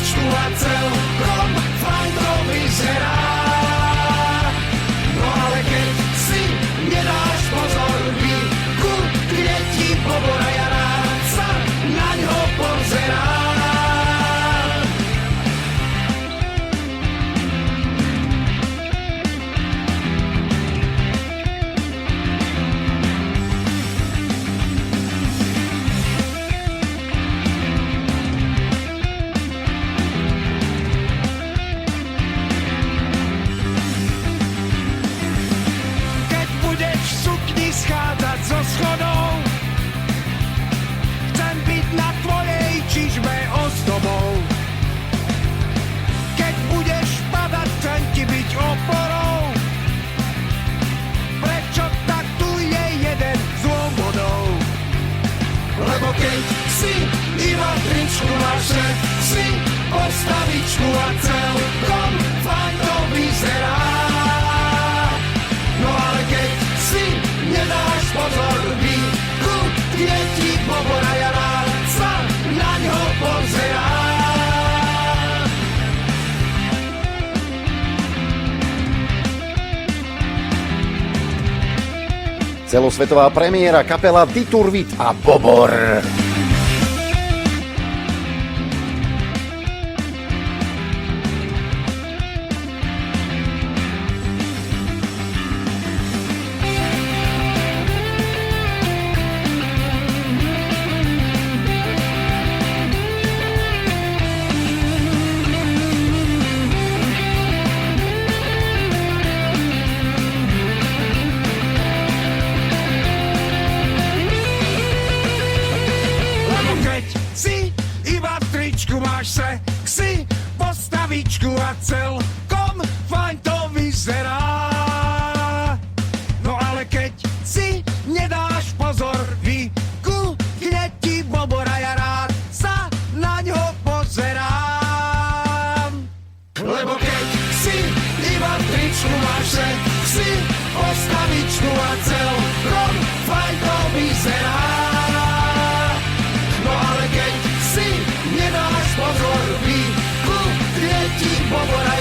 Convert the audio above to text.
tričku a celkom fajn to vyzerá. No ale keď si nedáš pozor, vykúkne ti pobora a rád sa na ňo pozerá. Schádzať zo schodov, chcem byť na tvojej čižme ozdobou. Keď budeš padať, chcem ti byť oporou. Prečo tak tu je jeden z dôvodov? Lebo keď si iba tričku máš, si postavičku a celkom fajn to vyzerá. No ale keď si nedáš pozor, vykúkne ti pobora a rád sa na ňo pozerá. Celosvetová premiéra kapela Diturvit a Bobor. Sexy postavičku a celkom fajn to vyzerá. No ale keď si nedáš pozor, vykúkne ti bobor a ja rád sa na ňo pozerám. Lebo keď si iba tričku máš, sexy postavičku a celkom fajn to vyzerá. No ale keď si nedáš pozor, vykúkne ti bobor a